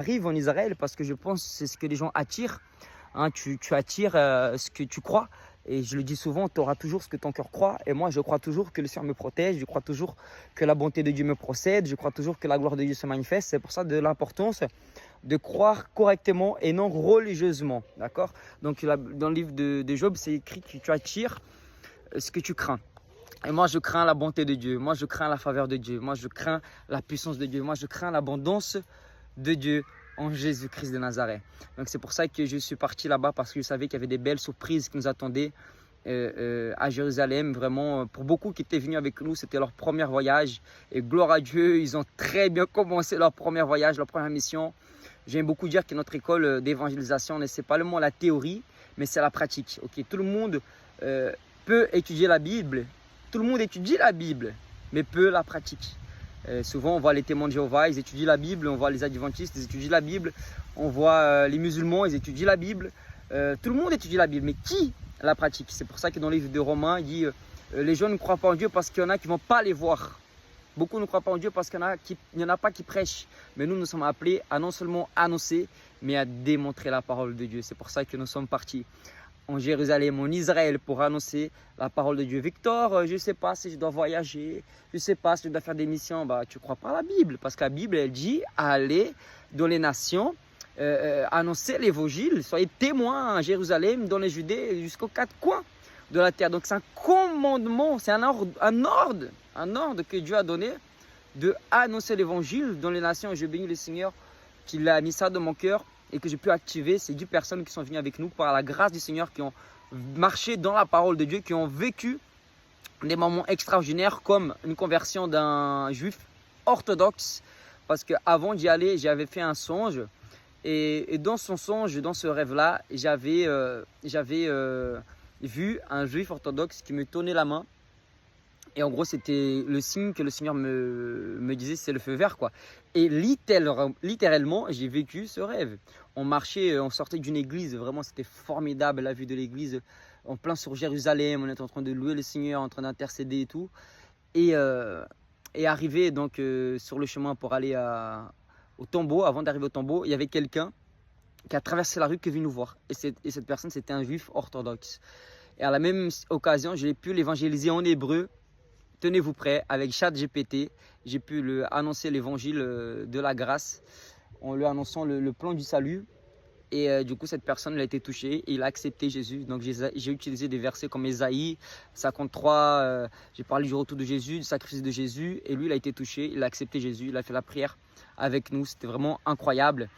arrive en Israël parce que je pense que c'est ce que les gens attirent. Hein, tu attires ce que tu crois. Et je le dis souvent, tu auras toujours ce que ton cœur croit. Et moi, je crois toujours que le Seigneur me protège. Je crois toujours que la bonté de Dieu me procède. Je crois toujours que la gloire de Dieu se manifeste. C'est pour ça de l'importance de croire correctement et non religieusement. D'accord? Donc, dans le livre de Job, c'est écrit que tu attires ce que tu crains. Et moi, je crains la bonté de Dieu. Moi, je crains la faveur de Dieu. Moi, je crains la puissance de Dieu. Moi, je crains l'abondance de Dieu en Jésus-Christ de Nazareth. Donc, c'est pour ça que je suis parti là-bas parce que je savais qu'il y avait des belles surprises qui nous attendaient à Jérusalem. Vraiment, pour beaucoup qui étaient venus avec nous, c'était leur premier voyage. Et gloire à Dieu, ils ont très bien commencé leur premier voyage, leur première mission. J'aime beaucoup dire que notre école d'évangélisation, ce n'est pas seulement la théorie, mais c'est la pratique. Okay? Tout le monde peut étudier la Bible. Tout le monde étudie la Bible, mais peu la pratique. Souvent, on voit les témoins de Jéhovah, ils étudient la Bible. On voit les adventistes, ils étudient la Bible. On voit les musulmans, ils étudient la Bible. Tout le monde étudie la Bible, mais qui la pratique? C'est pour ça que dans le livre de Romains, il dit les gens ne croient pas en Dieu parce qu'il y en a qui ne vont pas les voir. Beaucoup ne croient pas en Dieu parce qu'il n'y en a pas qui prêchent. Mais nous sommes appelés à non seulement annoncer, mais à démontrer la parole de Dieu. C'est pour ça que nous sommes partis en Jérusalem, en Israël, pour annoncer la parole de Dieu. Victor, je ne sais pas si je dois voyager, je ne sais pas si je dois faire des missions. Bah, tu ne crois pas à la Bible, parce que la Bible, elle dit aller dans les nations, annoncer l'évangile, soyez témoins à Jérusalem, dans les Judées, jusqu'aux quatre coins de la terre. Donc c'est un commandement, c'est un ordre que Dieu a donné de annoncer l'évangile dans les nations. Je bénis le Seigneur qu'il a mis ça dans mon cœur et que j'ai pu activer ces 10 personnes qui sont venues avec nous par la grâce du Seigneur, qui ont marché dans la parole de Dieu, qui ont vécu des moments extraordinaires comme une conversion d'un juif orthodoxe. Parce qu'avant d'y aller, j'avais fait un songe et dans son songe, dans ce rêve-là, j'avais vu un juif orthodoxe qui me tenait la main. Et en gros, c'était le signe que le Seigneur me disait, c'est le feu vert, quoi. Et littéralement, j'ai vécu ce rêve. On marchait, on sortait d'une église, vraiment, c'était formidable, la vue de l'église, en plein sur Jérusalem, on était en train de louer le Seigneur, en train d'intercéder et tout. Et arrivé donc sur le chemin pour aller au tombeau, avant d'arriver au tombeau, il y avait quelqu'un qui a traversé la rue qui est venu nous voir. Et cette personne, c'était un juif orthodoxe. Et à la même occasion, j'ai pu l'évangéliser en hébreu. Tenez-vous prêts, avec ChatGPT, j'ai pu annoncer l'évangile de la grâce en lui annonçant le plan du salut. Et du coup, cette personne elle a été touchée et il a accepté Jésus. Donc, j'ai utilisé des versets comme Ésaïe 53. J'ai parlé du retour de Jésus, du sacrifice de Jésus. Et lui, il a été touché, il a accepté Jésus, il a fait la prière avec nous. C'était vraiment incroyable.